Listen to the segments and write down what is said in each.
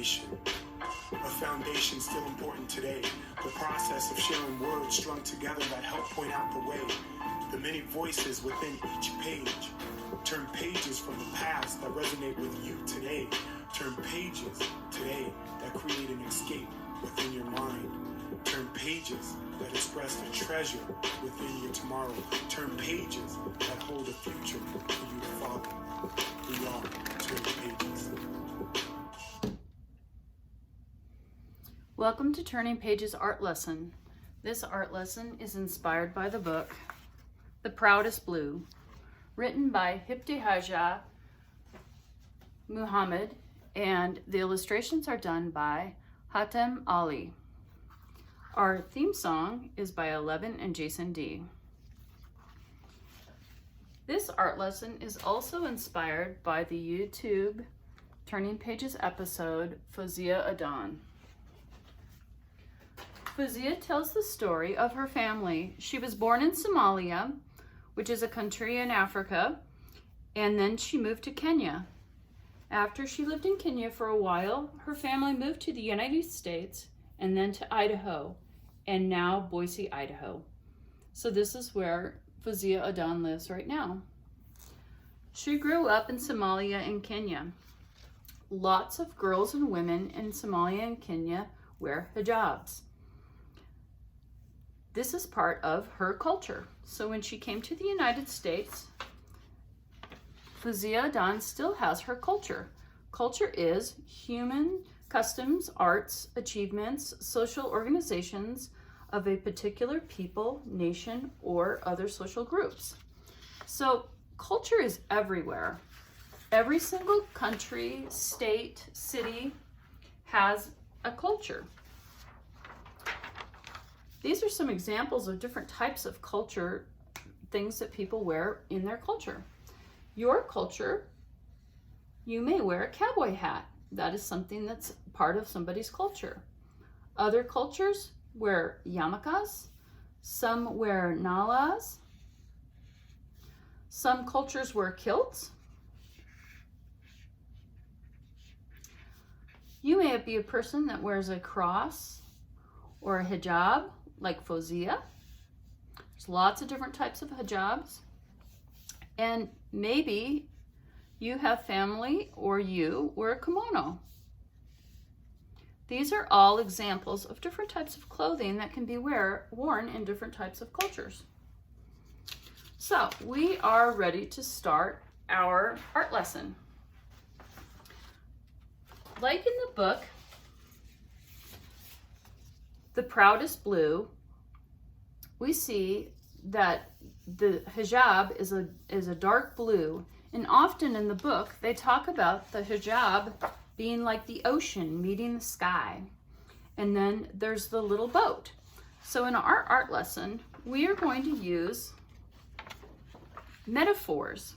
foundation. A foundation still important today. The process of sharing words strung together that help point out the way. The many voices within each page. Turn pages from the past that resonate with you today. Turn pages today that create an escape within your mind. Turn pages that express the treasure within your tomorrow. Turn pages that hold a future for you to follow. We are turning pages. Welcome to Turning Pages Art Lesson. This art lesson is inspired by the book The Proudest Blue, written by Ibtihaj Muhammad, and the illustrations are done by Hatem Ali. Our theme song is by 11 and Jason D. This art lesson is also inspired by the YouTube Turning Pages episode Fawzia Adan. Fawzia tells the story of her family. She was born in Somalia, which is a country in Africa, and then she moved to Kenya. After she lived in Kenya for a while, her family moved to the United States and then to Idaho, and now Boise, Idaho. So this is where Fawzia Adan lives right now. She grew up in Somalia and Kenya. Lots of girls and women in Somalia and Kenya wear hijabs. This is part of her culture. So when she came to the United States, Fawzia Adan still has her culture. Culture is human customs, arts, achievements, social organizations of a particular people, nation, or other social groups. So culture is everywhere. Every single country, state, city has a culture. These are some examples of different types of culture, things that people wear in their culture. Your culture, you may wear a cowboy hat. That is something that's part of somebody's culture. Other cultures wear yarmulkes. Some wear nalas. Some cultures wear kilts. You may be a person that wears a cross or a hijab, like Fawzia. There's lots of different types of hijabs. And maybe you have family or you wear a kimono. These are all examples of different types of clothing that can be worn in different types of cultures. So we are ready to start our art lesson. Like in the book, The Proudest Blue, we see that the hijab is a dark blue, and often in the book they talk about the hijab being like the ocean meeting the sky, and then there's the little boat. So in our art lesson, we are going to use metaphors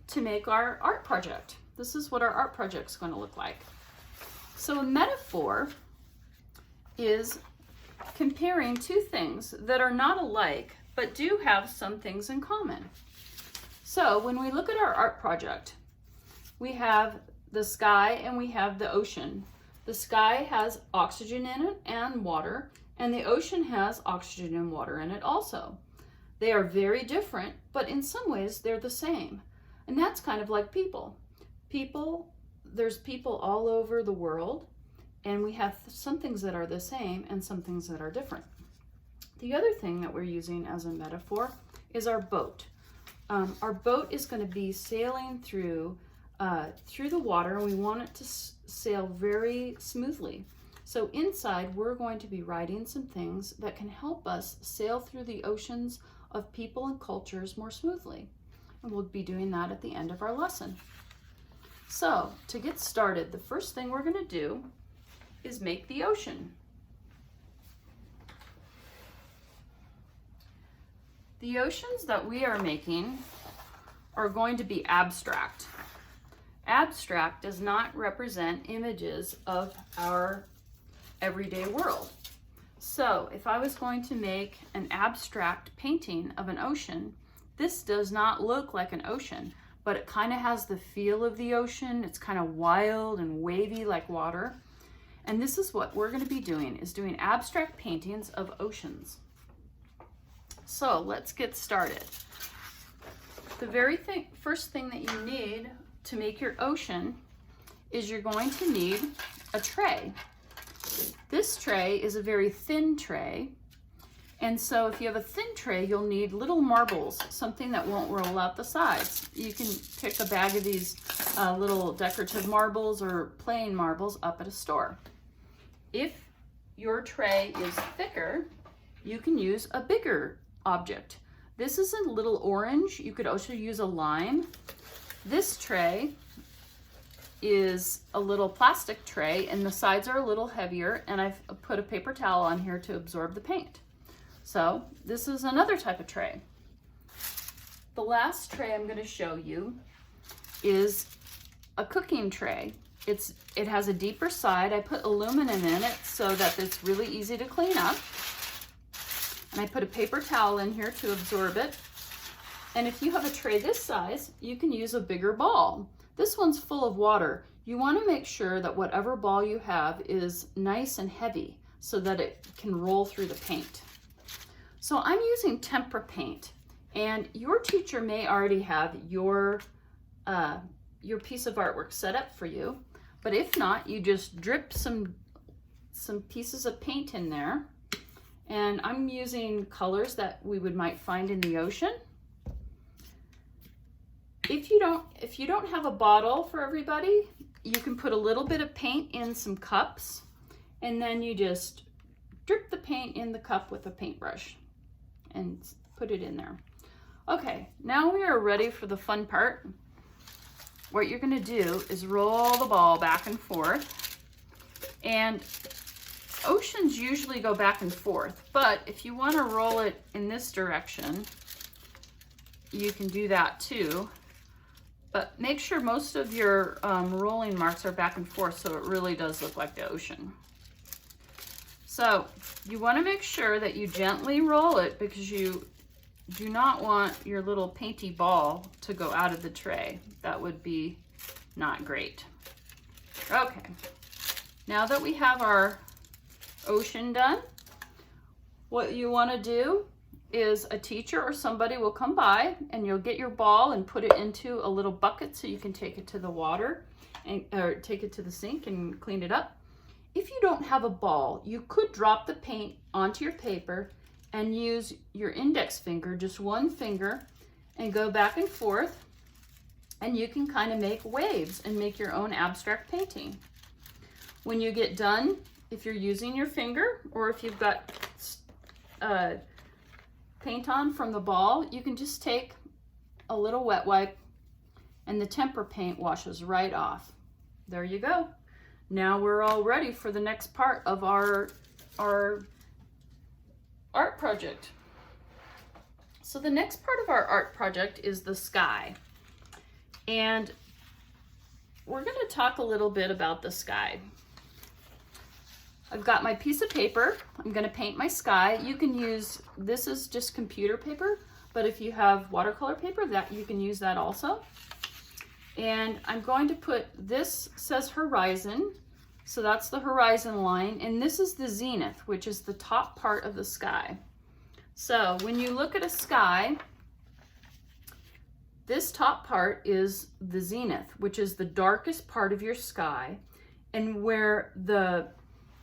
to make our art project. This is what our art project is going to look like. So a metaphor is comparing two things that are not alike but do have some things in common. So when we look at our art project, we have the sky and we have the ocean. The sky has oxygen in it and water, and the ocean has oxygen and water in it also. They are very different, but in some ways they're the same. And that's kind of like people. There's people all over the world, and we have some things that are the same and some things that are different. The other thing that we're using as a metaphor is our boat. Our boat is going to be sailing through the water, and we want it to sail very smoothly. So inside, we're going to be writing some things that can help us sail through the oceans of people and cultures more smoothly. And we'll be doing that at the end of our lesson. So to get started, the first thing we're going to do is make the ocean. The oceans that we are making are going to be abstract. Abstract does not represent images of our everyday world. So if I was going to make an abstract painting of an ocean, this does not look like an ocean, but it kind of has the feel of the ocean. It's kind of wild and wavy like water. And this is what we're going to be doing, is doing abstract paintings of oceans. So let's get started. The very first thing that you need to make your ocean is you're going to need a tray. This tray is a very thin tray. And so if you have a thin tray, you'll need little marbles, something that won't roll out the sides. You can pick a bag of these little decorative marbles or plain marbles up at a store. If your tray is thicker, you can use a bigger object. This is a little orange. You could also use a lime. This tray is a little plastic tray, and the sides are a little heavier, and I've put a paper towel on here to absorb the paint. So this is another type of tray. The last tray I'm going to show you is a cooking tray. It has a deeper side. I put aluminum in it so that it's really easy to clean up. And I put a paper towel in here to absorb it. And if you have a tray this size, you can use a bigger ball. This one's full of water. You want to make sure that whatever ball you have is nice and heavy so that it can roll through the paint. So I'm using tempera paint, and your teacher may already have your piece of artwork set up for you. But if not, you just drip some pieces of paint in there. And I'm using colors that we might find in the ocean. If you don't have a bottle for everybody, you can put a little bit of paint in some cups, and then you just drip the paint in the cup with a paintbrush and put it in there. Okay, now we are ready for the fun part. What you're going to do is roll the ball back and forth, and oceans usually go back and forth, but if you want to roll it in this direction, you can do that too. But make sure most of your rolling marks are back and forth so it really does look like the ocean. So you want to make sure that you gently roll it because you do not want your little painty ball to go out of the tray. That would be not great. Okay, now that we have our ocean done, what you want to do is a teacher or somebody will come by and you'll get your ball and put it into a little bucket so you can take it to the water or take it to the sink and clean it up. If you don't have a ball, you could drop the paint onto your paper and use your index finger, just one finger, and go back and forth, and you can kind of make waves and make your own abstract painting. When you get done, if you're using your finger or if you've got paint on from the ball, you can just take a little wet wipe and the tempera paint washes right off. There you go. Now we're all ready for the next part of our art project. So the next part of our art project is the sky. And we're going to talk a little bit about the sky. I've got my piece of paper. I'm going to paint my sky. You can use, this is just computer paper, but if you have watercolor paper, that you can use that also. And I'm going to put, this says horizon, so that's the horizon line, and this is the zenith, which is the top part of the sky. So when you look at a sky, this top part is the zenith, which is the darkest part of your sky, and where the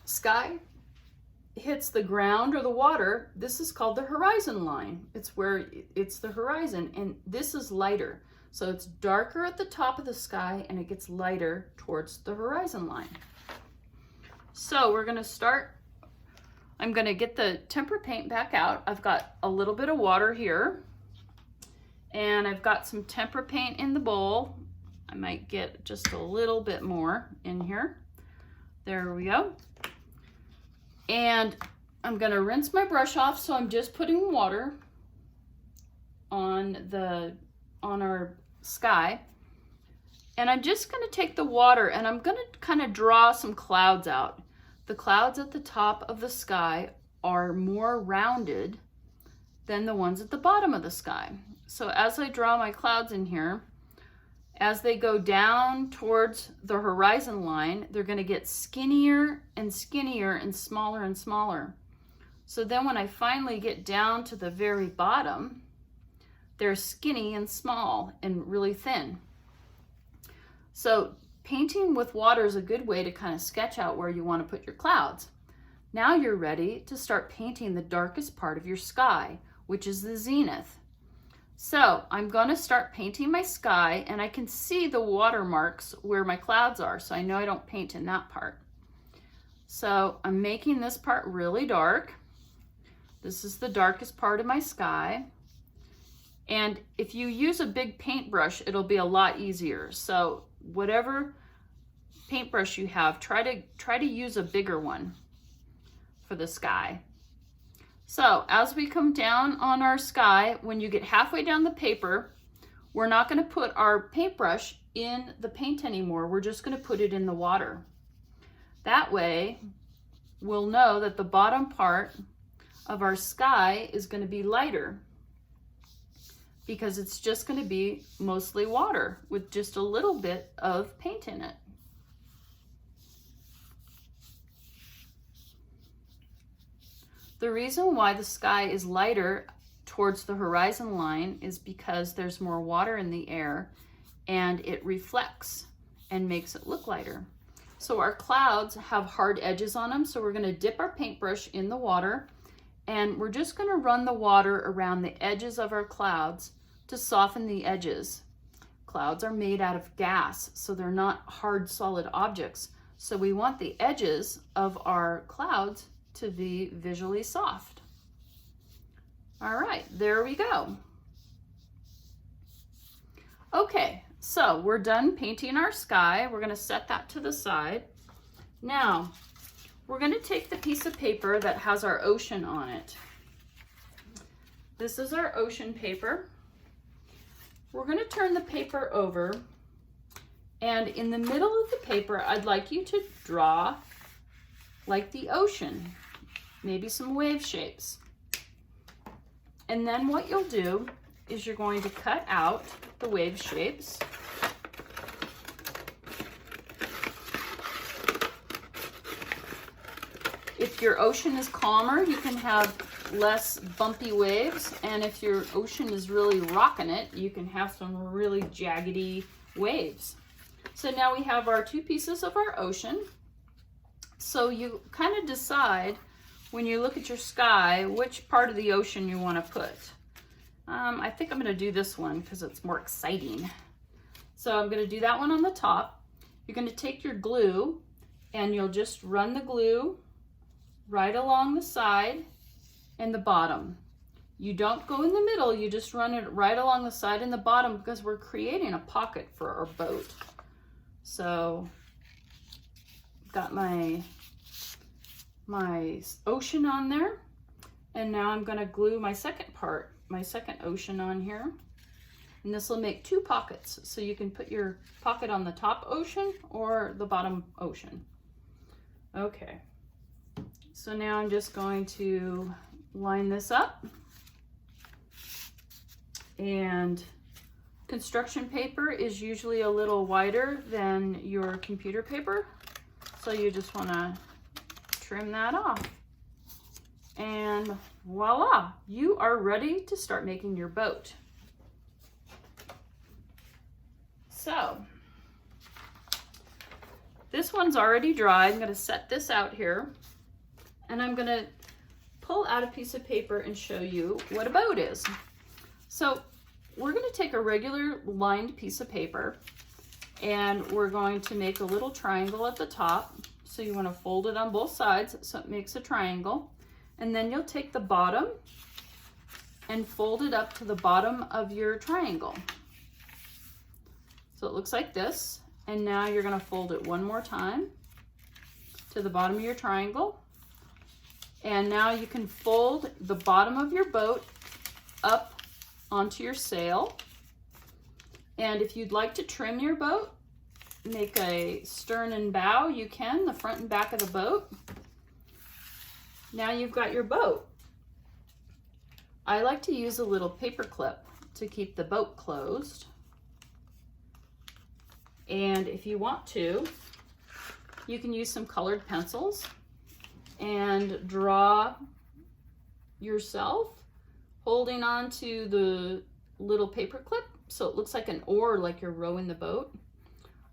sky hits the ground or the water, this is called the horizon line. It's where it's the horizon, and this is lighter. So it's darker at the top of the sky and it gets lighter towards the horizon line. So we're gonna start, I'm gonna get the tempera paint back out. I've got a little bit of water here, and I've got some tempera paint in the bowl. I might get just a little bit more in here. There we go. And I'm gonna rinse my brush off, so I'm just putting water on our sky. And I'm just gonna take the water and I'm gonna kind of draw some clouds out. The clouds at the top of the sky are more rounded than the ones at the bottom of the sky. So as I draw my clouds in here, as they go down towards the horizon line, they're going to get skinnier and skinnier and smaller and smaller. So then when I finally get down to the very bottom, they're skinny and small and really thin. So painting with water is a good way to kind of sketch out where you want to put your clouds. Now you're ready to start painting the darkest part of your sky, which is the zenith. So I'm going to start painting my sky, and I can see the watermarks where my clouds are, so I know I don't paint in that part. So I'm making this part really dark. This is the darkest part of my sky. And if you use a big paintbrush, it'll be a lot easier. So whatever paintbrush you have, try to use a bigger one for the sky. So as we come down on our sky, when you get halfway down the paper, we're not going to put our paintbrush in the paint anymore. We're just going to put it in the water. That way, we'll know that the bottom part of our sky is going to be lighter, because it's just going to be mostly water with just a little bit of paint in it. The reason why the sky is lighter towards the horizon line is because there's more water in the air and it reflects and makes it look lighter. So our clouds have hard edges on them, so we're going to dip our paintbrush in the water and we're just going to run the water around the edges of our clouds to soften the edges. Clouds are made out of gas, so they're not hard, solid objects. So we want the edges of our clouds to be visually soft. All right, there we go. Okay, so we're done painting our sky. We're going to set that to the side. Now, we're going to take the piece of paper that has our ocean on it. This is our ocean paper. We're going to turn the paper over, and in the middle of the paper, I'd like you to draw like the ocean, maybe some wave shapes. And then what you'll do is you're going to cut out the wave shapes. If your ocean is calmer, you can have less bumpy waves, and if your ocean is really rocking it, you can have some really jaggedy waves. So now we have our two pieces of our ocean. So you kind of decide when you look at your sky which part of the ocean you want to put. I think I'm going to do this one because it's more exciting. So I'm going to do that one on the top. You're going to take your glue and you'll just run the glue right along the side and the bottom. You don't go in the middle, you just run it right along the side and the bottom because we're creating a pocket for our boat. So got my ocean on there, and now I'm going to glue my second part, my second ocean on here, and this will make two pockets, so you can put your pocket on the top ocean or the bottom ocean. Okay, so now I'm just going to line this up, and construction paper is usually a little wider than your computer paper, so you just want to trim that off, and voila, you are ready to start making your boat. So this one's already dry. I'm going to set this out here, and I'm going to pull out a piece of paper and show you what a boat is. So we're going to take a regular lined piece of paper, and we're going to make a little triangle at the top. So you want to fold it on both sides so it makes a triangle, and then you'll take the bottom and fold it up to the bottom of your triangle. So it looks like this, and now you're going to fold it one more time to the bottom of your triangle, and now you can fold the bottom of your boat up onto your sail. And if you'd like to trim your boat, make a stern and bow, you can, the front and back of the boat. Now you've got your boat. I like to use a little paper clip to keep the boat closed. And if you want to, you can use some colored pencils and draw yourself holding on to the little paper clip so it looks like an oar, like you're rowing the boat.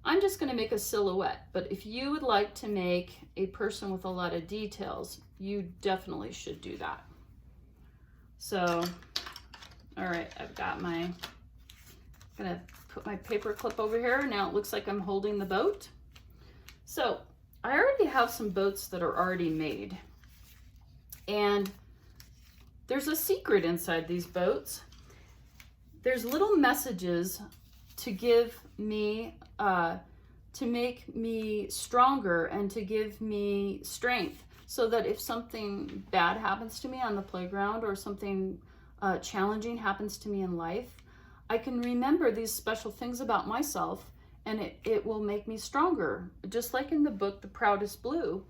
I'm just going to make a silhouette, but if you would like to make a person with a lot of details, you definitely should do that. So, all right, I've got my, gonna put my paper clip over here. Now it looks like I'm holding the boat. So I already have some boats that are already made, and there's a secret inside these boats. There's little messages to give me, to make me stronger and to give me strength, so that if something bad happens to me on the playground or something challenging happens to me in life, I can remember these special things about myself, and it will make me stronger. Just like in the book, The Proudest Blue,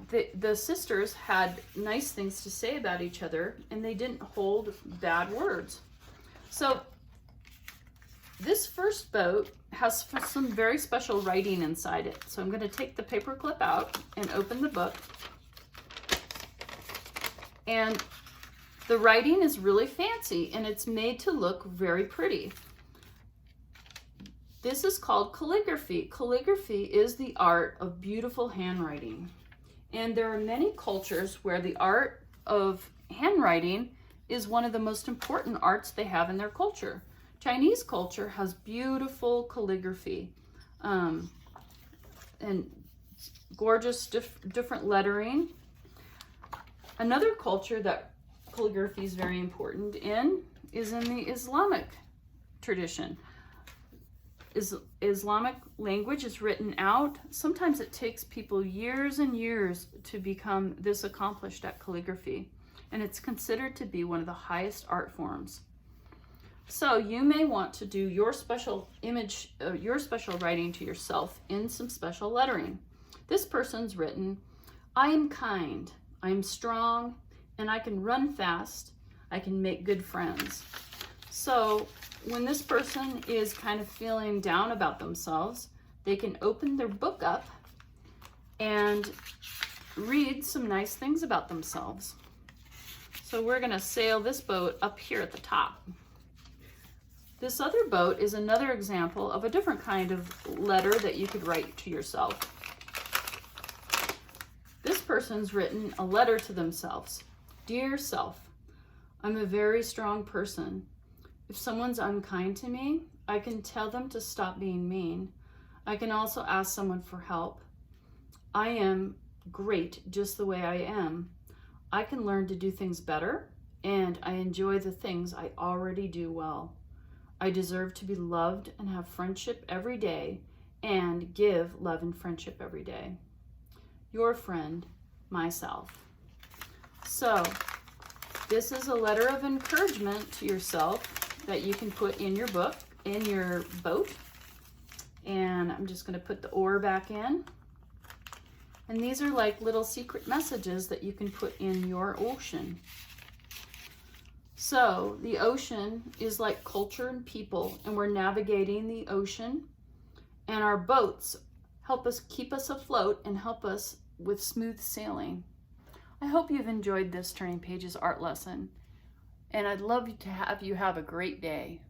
the sisters had nice things to say about each other, and they didn't hold bad words. So this first boat has some very special writing inside it. So I'm going to take the paper clip out and open the book. And the writing is really fancy, and it's made to look very pretty. This is called calligraphy. Calligraphy is the art of beautiful handwriting. And there are many cultures where the art of handwriting is one of the most important arts they have in their culture. Chinese culture has beautiful calligraphy and gorgeous different lettering. Another culture that calligraphy is very important in is in the Islamic tradition. Islamic language is written out. Sometimes it takes people years and years to become this accomplished at calligraphy, and it's considered to be one of the highest art forms. So you may want to do your special image, your special writing to yourself in some special lettering. This person's written, I am kind, I am strong, and I can run fast. I can make good friends. So when this person is kind of feeling down about themselves, they can open their book up and read some nice things about themselves. So we're going to sail this boat up here at the top. This other boat is another example of a different kind of letter that you could write to yourself. This person's written a letter to themselves. Dear self, I'm a very strong person. If someone's unkind to me, I can tell them to stop being mean. I can also ask someone for help. I am great just the way I am. I can learn to do things better, and I enjoy the things I already do well. I deserve to be loved and have friendship every day and give love and friendship every day. Your friend, myself. So this is a letter of encouragement to yourself that you can put in your book, in your boat. And I'm just going to put the oar back in. And these are like little secret messages that you can put in your ocean. So the ocean is like culture and people, and we're navigating the ocean, and our boats help us keep us afloat and help us with smooth sailing. I hope you've enjoyed this Turning Pages art lesson, and I'd love to have you have a great day.